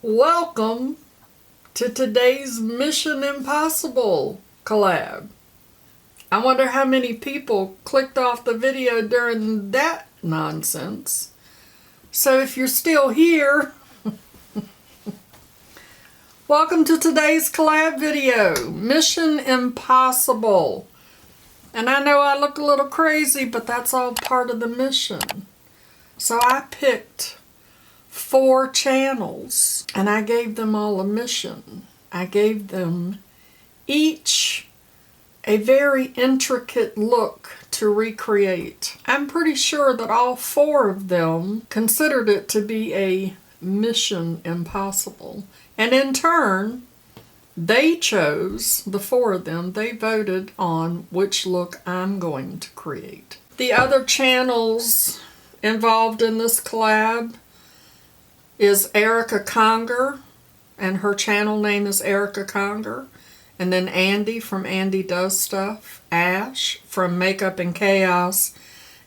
Welcome to today's Mission Impossible collab. I wonder how many people clicked off the video during that nonsense. So if you're still here, welcome to today's collab video, Mission Impossible. And I know I look a little crazy, but that's all part of the mission. So I picked 4 channels and I gave them all a mission. I gave them each a very intricate look to recreate. I'm pretty sure that all 4 of them considered it to be a mission impossible. And in turn, they chose, the 4 of them, they voted on which look I'm going to create. The other channels involved in this collab is Erica Conger, and her channel name is Erica Conger. And then Andy from Andy Does Stuff, Ash from Makeup and Chaos,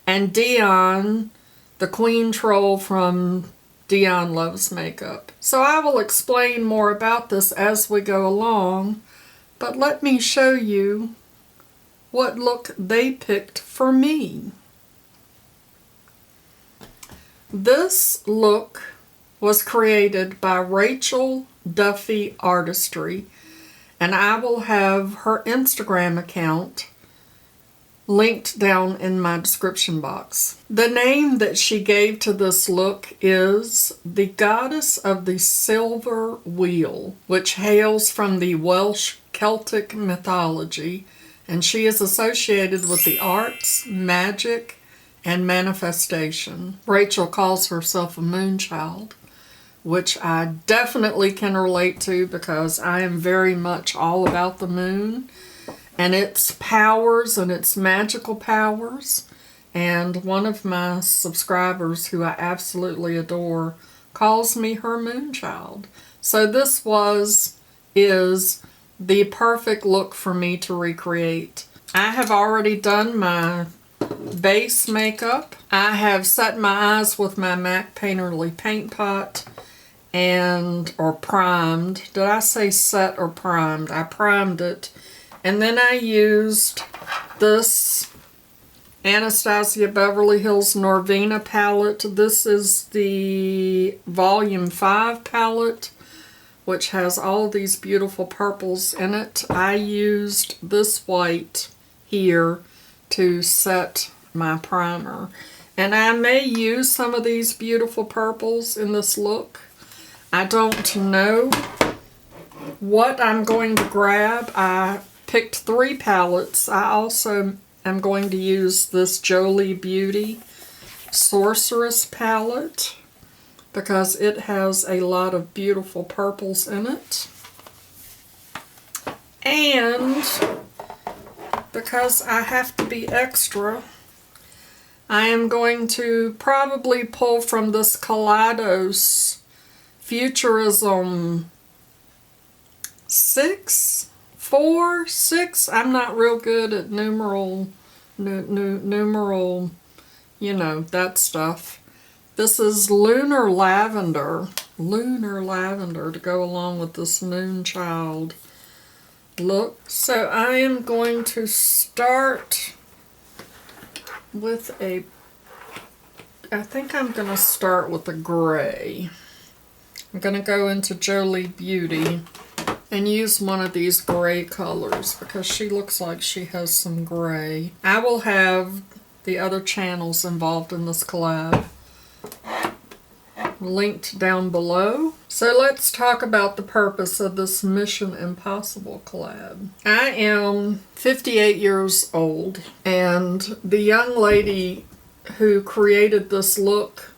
and Dion, the Queen Troll from Dion Loves Makeup. So I will explain more about this as we go along, but let me show you what look they picked for me. This look was created by rachelduffyartistry, and I will have her Instagram account linked down in my description box. The name that she gave to this look is the Goddess of the Silver Wheel, which hails from the Welsh Celtic mythology, and she is associated with the arts, magic, and manifestation. Rachel calls herself a moonchild, which I definitely can relate to because I am very much all about the moon and its powers and its magical powers. And one of my subscribers, who I absolutely adore, calls me her moonchild. So this is the perfect look for me to recreate. I have already done my base makeup. I have set my eyes with my MAC Painterly Paint Pot or primed. Did I say set or primed? I primed it. And then I used this Anastasia Beverly Hills Norvina palette. This is the Volume 5 palette, which has all these beautiful purples in it. I used this white here to set my primer. And I may use some of these beautiful purples in this look. I don't know what I'm going to grab. I picked 3 palettes. I also am going to use this Jolie Beauty Sorceress palette because it has a lot of beautiful purples in it. And because I have to be extra, I am going to probably pull from this Kaleidos Futurism 6. I'm not real good at numeral, you know, that stuff. This is Lunar Lavender to go along with this Moonchild look. So I am going to start with I think I'm going to start with a gray. I'm going to go into Jolie Beauty and use one of these gray colors because she looks like she has some gray. I will have the other channels involved in this collab linked down below. So let's talk about the purpose of this Mission Impossible collab. I am 58 years old, and the young lady who created this look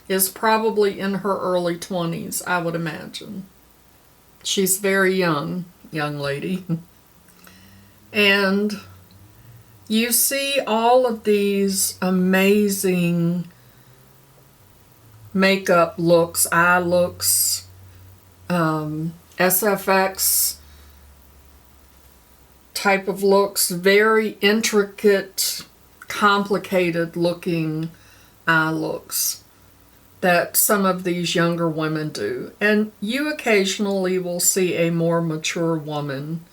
is probably in her early 20s, I would imagine. She's very young lady. And you see all of these amazing makeup looks, eye looks, SFX type of looks, very intricate, complicated looking eye looks. that some of these younger women do. And you occasionally will see a more mature woman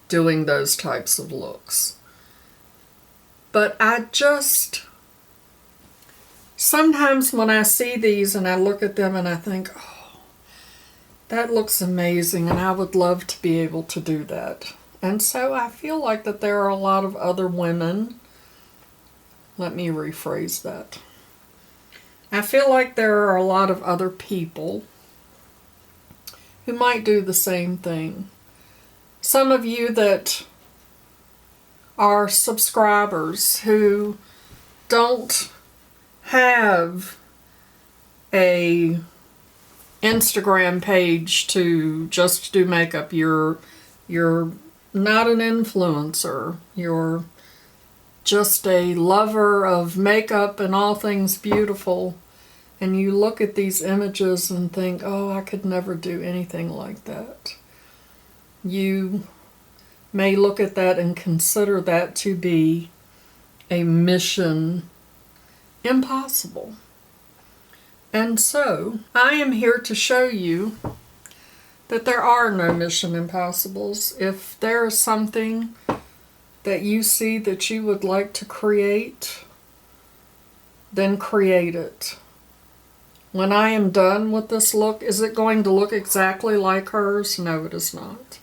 doing those types of looks. But sometimes when I see these and I look at them and I think, oh, that looks amazing and I would love to be able to do that. And so I feel like that there are a lot of other women. Let me rephrase that. I feel like there are a lot of other people who might do the same thing. Some of you that are subscribers who don't have a Instagram page to just do makeup. You're not an influencer. You're just a lover of makeup and all things beautiful. And you look at these images and think, oh, I could never do anything like that. You may look at that and consider that to be a mission impossible. And so, I am here to show you that there are no mission impossibles. If there is something that you see that you would like to create, then create it. When I am done with this look, is it going to look exactly like hers? No, it is not.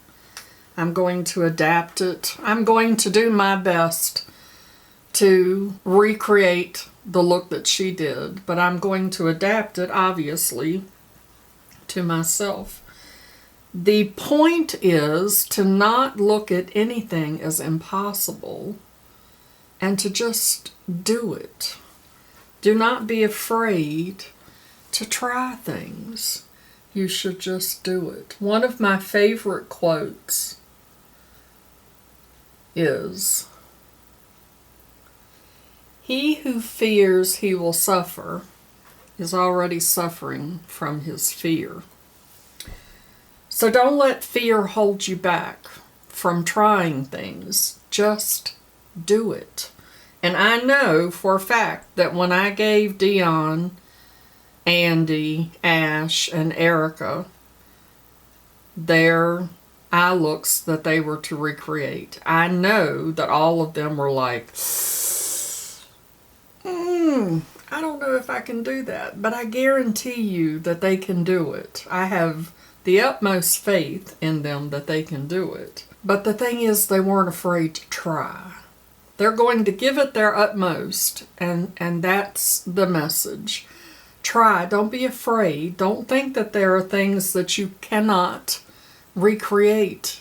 I'm going to adapt it. I'm going to do my best to recreate the look that she did, but I'm going to adapt it, obviously, to myself. The point is to not look at anything as impossible and to just do it. Do not be afraid to try things. You should just do it. One of my favorite quotes is, "He who fears he will suffer is already suffering from his fear." So don't let fear hold you back from trying things. Just do it. And I know for a fact that when I gave Dion, Andy, Ash, and Erica their eye looks that they were to recreate, I know that all of them were like, I don't know if I can do that, but I guarantee you that they can do it. I have the utmost faith in them that they can do it. But the thing is, they weren't afraid to try. They're going to give it their utmost, and that's the message. Try. Don't be afraid. Don't think that there are things that you cannot recreate.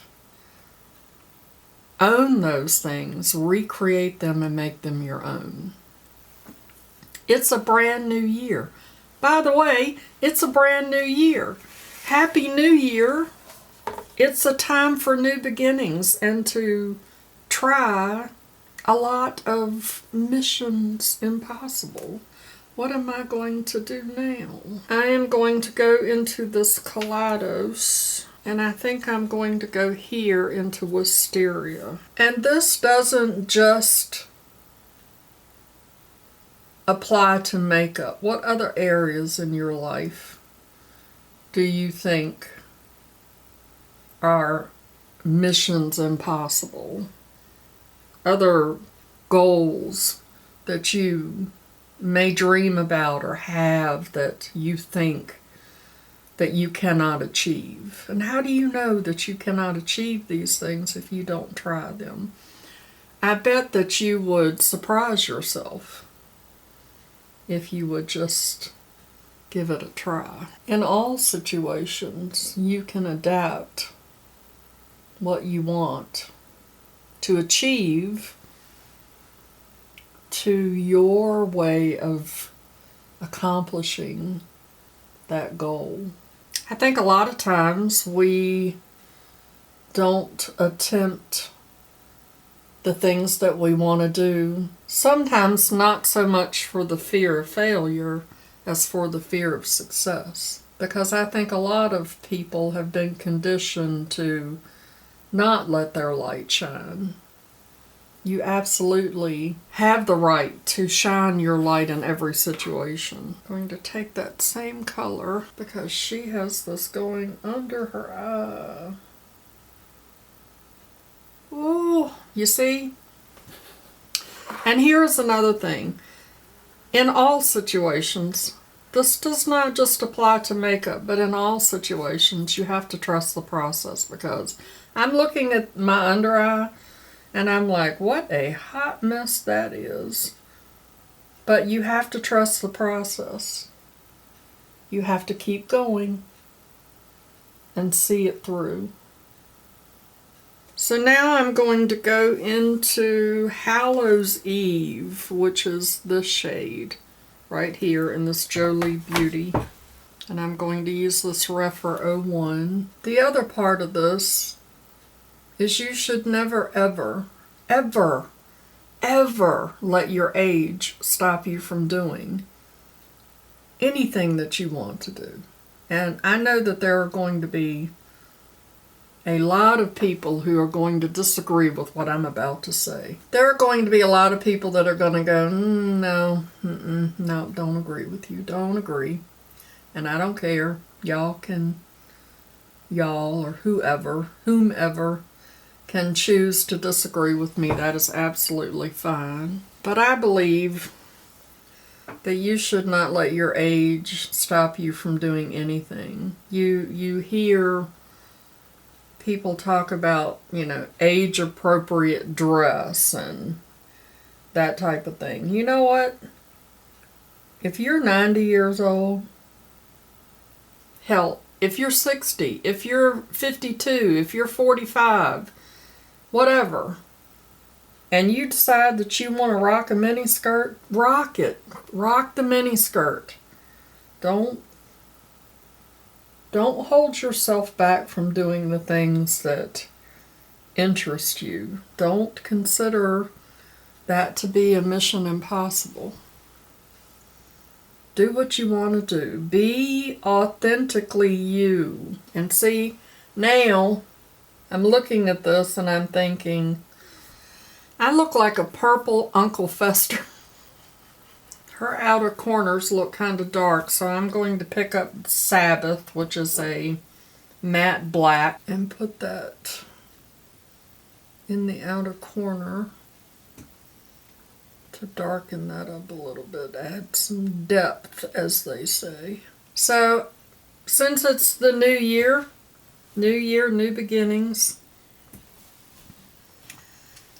Own those things. Recreate them and make them your own. It's a brand new year. By the way, it's a brand new year. Happy New Year. It's a time for new beginnings and to try a lot of missions impossible. What am I going to do now? I am going to go into this Kaleidos, and I think I'm going to go here into Wisteria. And this doesn't just apply to makeup. What other areas in your life do you think are missions impossible? Other goals that you may dream about or have that you think that you cannot achieve. And how do you know that you cannot achieve these things if you don't try them? I bet that you would surprise yourself if you would just give it a try. In all situations, you can adapt what you want to achieve to your way of accomplishing that goal. I think a lot of times we don't attempt the things that we want to do. Sometimes not so much for the fear of failure as for the fear of success. Because I think a lot of people have been conditioned to not let their light shine. You absolutely have the right to shine your light in every situation. I'm going to take that same color because she has this going under her eye. Ooh, you see? And here's another thing. In all situations, this does not just apply to makeup, but in all situations, you have to trust the process, because I'm looking at my under eye and I'm like, what a hot mess that is. But you have to trust the process. You have to keep going and see it through. So now I'm going to go into Hallows Eve, which is this shade right here in this Jolie Beauty. And I'm going to use this Rephr 01. The other part of this is you should never, ever, ever, ever let your age stop you from doing anything that you want to do. And I know that there are going to be a lot of people who are going to disagree with what I'm about to say. There are going to be a lot of people that are going to go, no, no, don't agree with you, don't agree. And I don't care. Y'all or whomever can choose to disagree with me. That is absolutely fine. But I believe that you should not let your age stop you from doing anything. You hear people talk about, age appropriate dress and that type of thing. You know what? If you're 90 years old, hell, if you're 60, if you're 52, if you're 45, whatever, and you decide that you want to rock a mini skirt, rock it. Rock the mini skirt. Don't hold yourself back from doing the things that interest you. Don't consider that to be a mission impossible. Do what you want to do. Be authentically you. And see, now I'm looking at this and I'm thinking, I look like a purple Uncle Fester. Her outer corners look kind of dark, so I'm going to pick up Sabbath, which is a matte black, and put that in the outer corner to darken that up a little bit, add some depth, as they say. So, since it's the new year, new beginnings,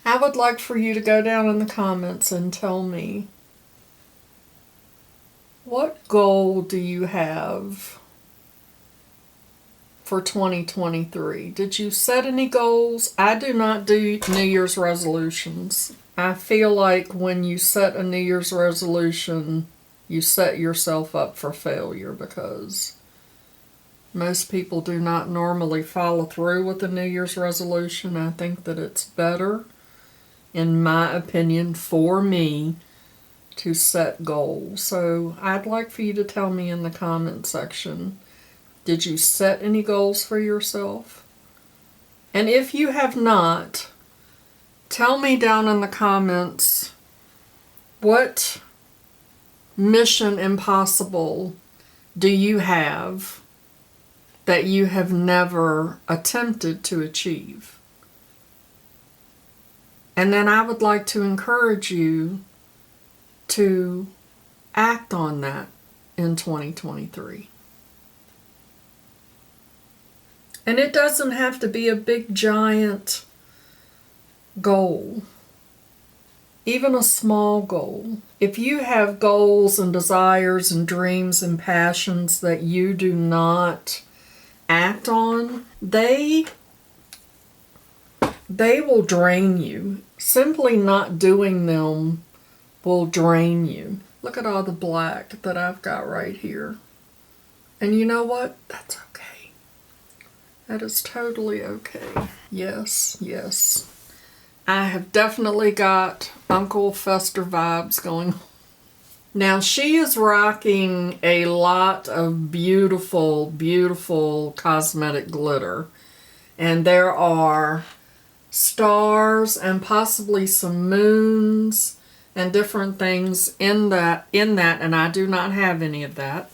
I would like for you to go down in the comments and tell me, what goal do you have for 2023? Did you set any goals? I do not do New Year's resolutions. I feel like when you set a New Year's resolution, you set yourself up for failure, because most people do not normally follow through with a New Year's resolution. I think that it's better, in my opinion, for me, to set goals. So I'd like for you to tell me in the comment section, did you set any goals for yourself? And if you have not, tell me down in the comments, what mission impossible do you have that you have never attempted to achieve? And then I would like to encourage you to act on that in 2023. And it doesn't have to be a big giant goal. Even a small goal. If you have goals and desires and dreams and passions that you do not act on, they will drain you. Simply not doing them will drain you. Look at all the black that I've got right here. And you know what? That's okay. That is totally okay. Yes, yes. I have definitely got Uncle Fester vibes going on. Now, she is rocking a lot of beautiful, beautiful cosmetic glitter. And there are stars and possibly some moons and different things in that, and I do not have any of that.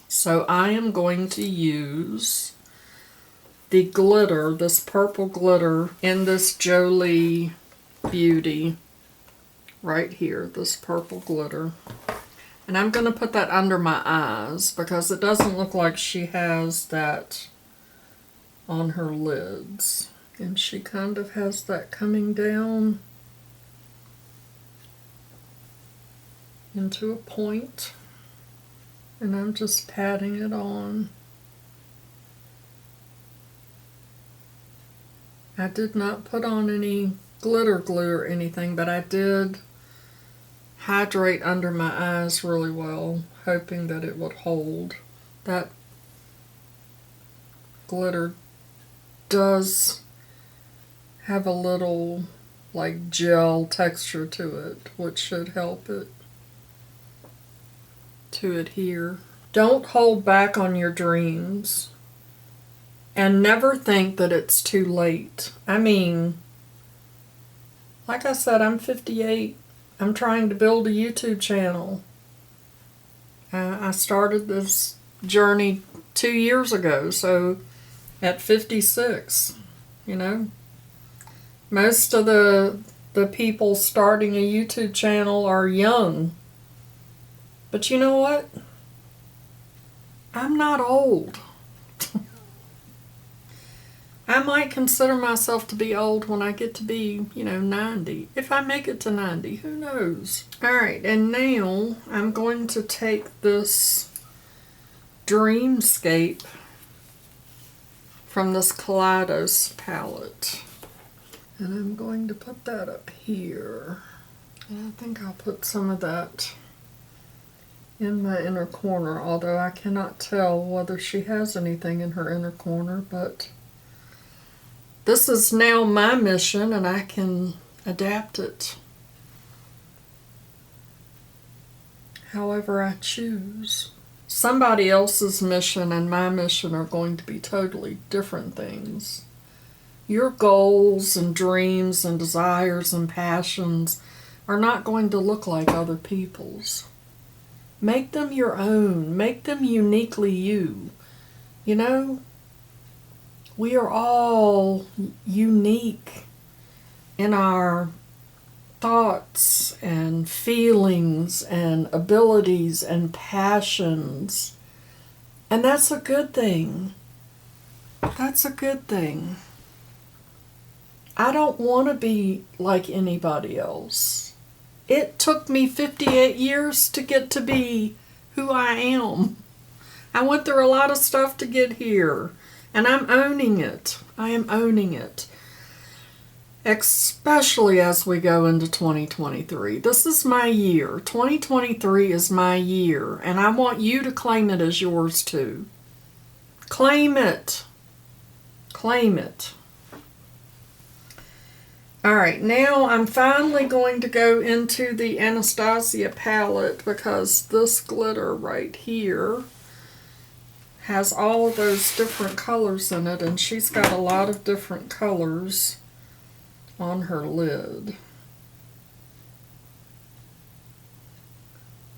So I am going to use the glitter, this purple glitter in this Jolie Beauty right here, this purple glitter. And I'm going to put that under my eyes because it doesn't look like she has that on her lids. And she kind of has that coming down into a point. And I'm just patting it on. I did not put on any glitter glue or anything, but I did hydrate under my eyes really well, hoping that it would hold. That glitter does have a little like gel texture to it, which should help it to adhere. Don't hold back on your dreams. And never think that it's too late. I mean, like I said, I'm 58. I'm trying to build a YouTube channel. I started this journey 2 years ago, so at 56, you know. Most of the people starting a YouTube channel are young. But you know what? I'm not old. I might consider myself to be old when I get to be, 90. If I make it to 90, who knows? Alright, and now I'm going to take this Dreamscape from this Kaleidos palette. And I'm going to put that up here. And I think I'll put some of that in my inner corner, although I cannot tell whether she has anything in her inner corner, but this is now my mission, and I can adapt it however I choose. Somebody else's mission and my mission are going to be totally different things. Your goals and dreams and desires and passions are not going to look like other people's. Make them your own. Make them uniquely you. You know? We are all unique in our thoughts and feelings and abilities and passions. And that's a good thing. That's a good thing. I don't want to be like anybody else. It took me 58 years to get to be who I am. I went through a lot of stuff to get here. And I'm owning it. I am owning it. Especially as we go into 2023. This is my year. 2023 is my year. And I want you to claim it as yours too. Claim it. Claim it. Alright, now I'm finally going to go into the Anastasia palette because this glitter right here has all of those different colors in it, and she's got a lot of different colors on her lid.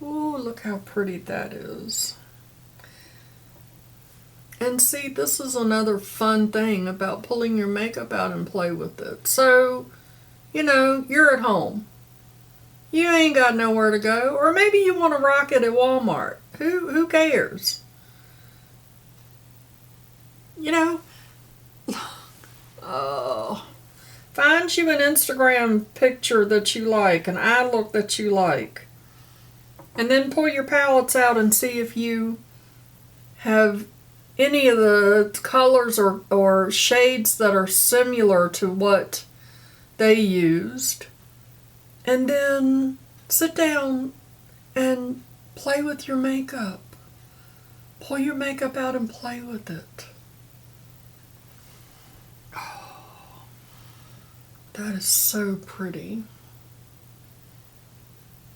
Ooh, look how pretty that is. And see, this is another fun thing about pulling your makeup out and play with it. So, you're at home. You ain't got nowhere to go. Or maybe you want to rock it at Walmart. Who cares? Find you an Instagram picture that you like, an eye look that you like, and then pull your palettes out and see if you have any of the colors or shades that are similar to what they used, and then sit down and play with your makeup. Pull your makeup out and play with it. That is so pretty.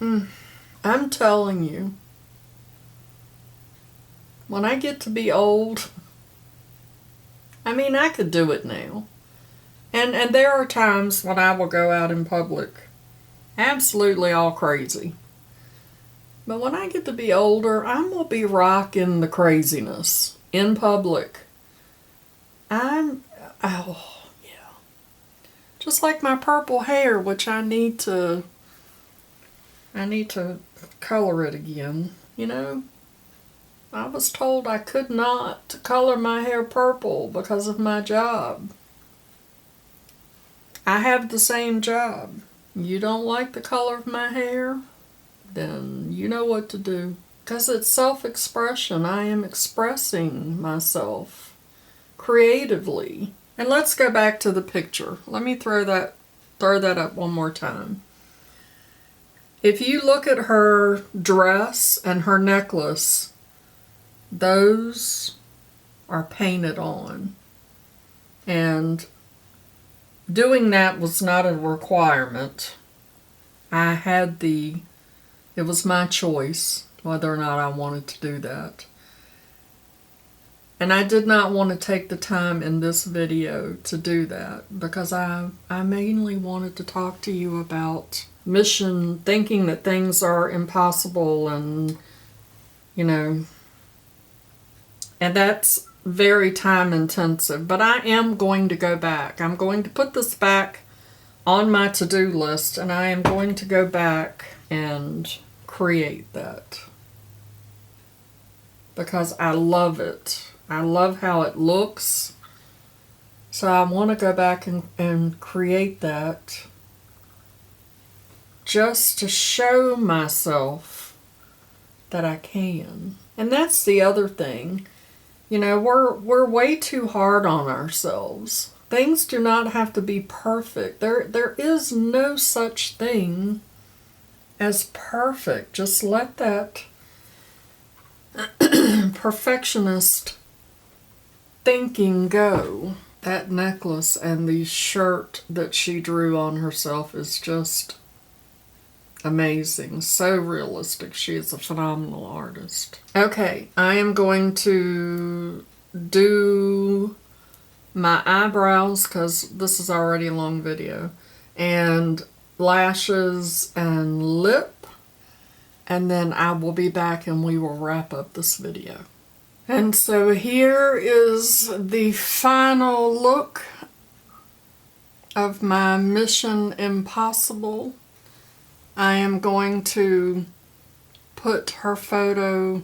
I'm telling you, when I get to be old, I could do it now. And there are times when I will go out in public absolutely all crazy. But when I get to be older, I'm going to be rocking the craziness in public. Oh, yeah. Just like my purple hair, which I need to color it again. You know, I was told I could not color my hair purple because of my job. I have the same job. You don't like the color of my hair? Then you know what to do. Because it's self-expression. I am expressing myself creatively. And let's go back to the picture. Let me throw that up one more time. If you look at her dress and her necklace, those are painted on. And doing that was not a requirement. It was my choice whether or not I wanted to do that. And I did not want to take the time in this video to do that because I mainly wanted to talk to you about mission, thinking that things are impossible, and, you know, and that's very time intensive. But I am going to go back. I'm going to put this back on my to-do list, and I am going to go back and create that because I love it. I love how it looks. So I want to go back and create that just to show myself that I can. And that's the other thing. You know, we're way too hard on ourselves. Things do not have to be perfect. There is no such thing as perfect. Just let that perfectionist thinking go. That necklace and the shirt that she drew on herself is just amazing. So realistic. She is a phenomenal artist. Okay, I am going to do my eyebrows because this is already a long video, and lashes and lip, and then I will be back and we will wrap up this video. And so here is the final look of my Mission Impossible. I am going to put her photo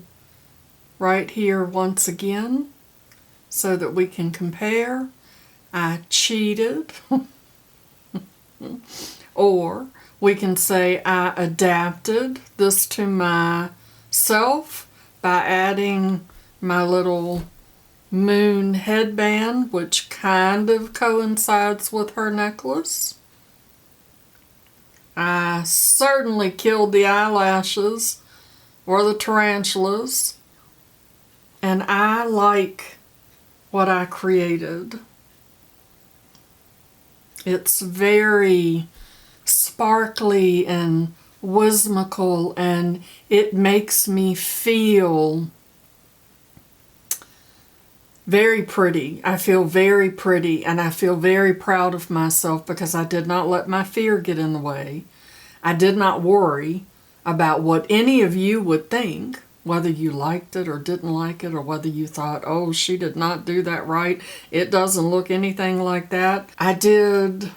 right here once again so that we can compare. I cheated. Or we can say I adapted this to myself by adding my little moon headband, which kind of coincides with her necklace. I certainly killed the eyelashes or the tarantulas, and I like what I created. It's very sparkly and whimsical, and it makes me feel very pretty. I feel very pretty, and I feel very proud of myself because I did not let my fear get in the way. I did not worry about what any of you would think, whether you liked it or didn't like it, or whether you thought, oh, she did not do that right. It doesn't look anything like that. I did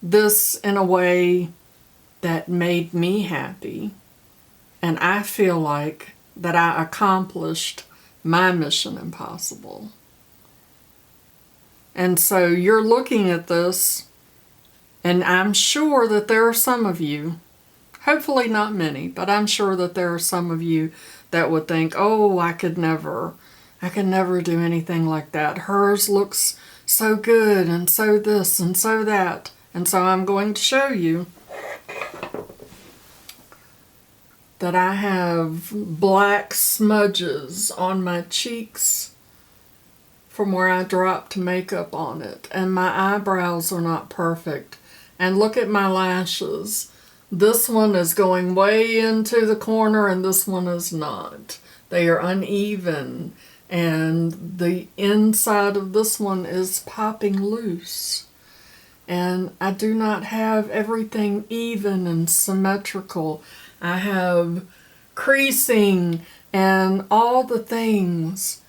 this in a way that made me happy, and I feel like that I accomplished my Mission Impossible. And so you're looking at this, and I'm sure that there are some of you, hopefully not many, but I'm sure that there are some of you that would think, oh, I could never do anything like that. Hers looks so good, and so this, and so that. And so I'm going to show you that I have black smudges on my cheeks from where I dropped makeup on it. And my eyebrows are not perfect. And look at my lashes. This one is going way into the corner and this one is not. They are uneven. And the inside of this one is popping loose. And I do not have everything even and symmetrical. I have creasing and all the things.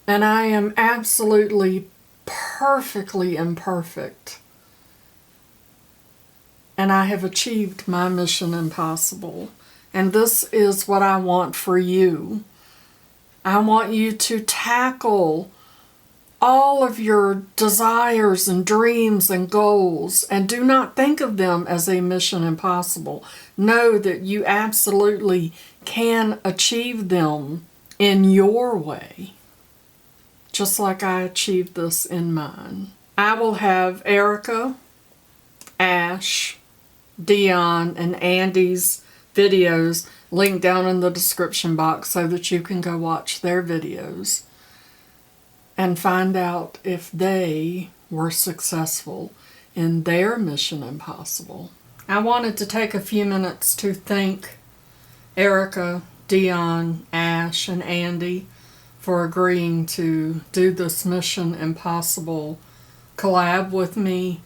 And I am absolutely perfectly imperfect. And I have achieved my mission impossible. And this is what I want for you. I want you to tackle all of your desires and dreams and goals, and do not think of them as a mission impossible. Know that you absolutely can achieve them in your way, just like I achieved this in mine. I will have Erica, Ash, Dion, and Andy's videos linked down in the description box so that you can go watch their videos and find out if they were successful in their mission impossible. I wanted to take a few minutes to thank Erica, Dion, Ash, and Andy for agreeing to do this mission impossible collab with me.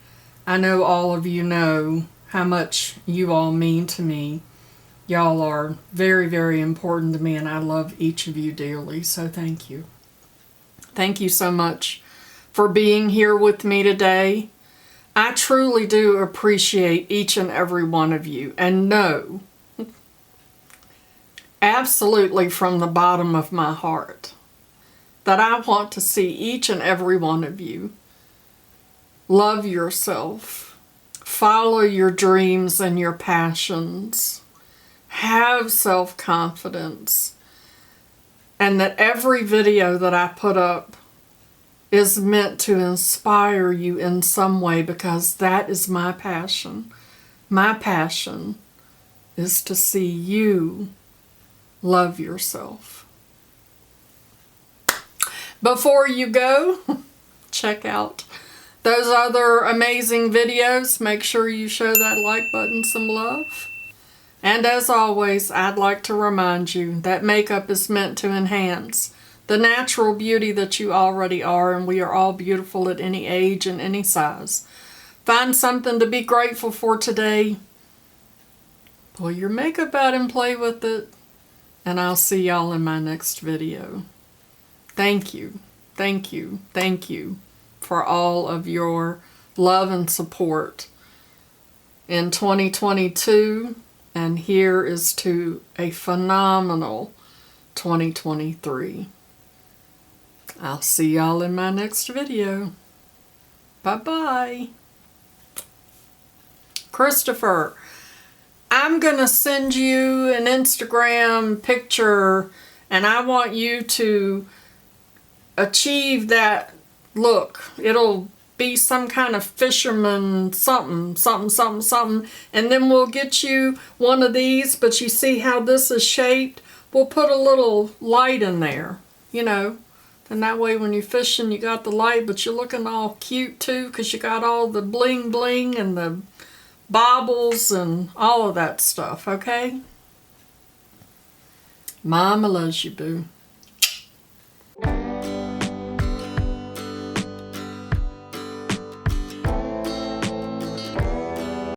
I know all of you know how much you all mean to me. Y'all are very, very important to me, and I love each of you dearly, so thank you. Thank you so much for being here with me today. I truly do appreciate each and every one of you, and know absolutely from the bottom of my heart that I want to see each and every one of you love yourself, follow your dreams and your passions, have self-confidence, and that every video that I put up is meant to inspire you in some way, because that is my passion. My passion is to see you love yourself. Before you go, check out those other amazing videos. Make sure you show that like button some love. And as always, I'd like to remind you that makeup is meant to enhance the natural beauty that you already are, and we are all beautiful at any age and any size. Find something to be grateful for today. Pull your makeup out and play with it. And I'll see y'all in my next video. Thank you, thank you, thank you for all of your love and support in 2022. And here is to a phenomenal 2023. I'll see y'all in my next video. Bye-bye. Christopher, I'm going to send you an Instagram picture, and I want you to achieve that look. It'll be some kind of fisherman something, and then we'll get you one of these. But you see how this is shaped? We'll put a little light in there, you know, and that way when you're fishing you got the light, but you're looking all cute too, because you got all the bling bling and the baubles and all of that stuff, okay? Mama loves you, boo.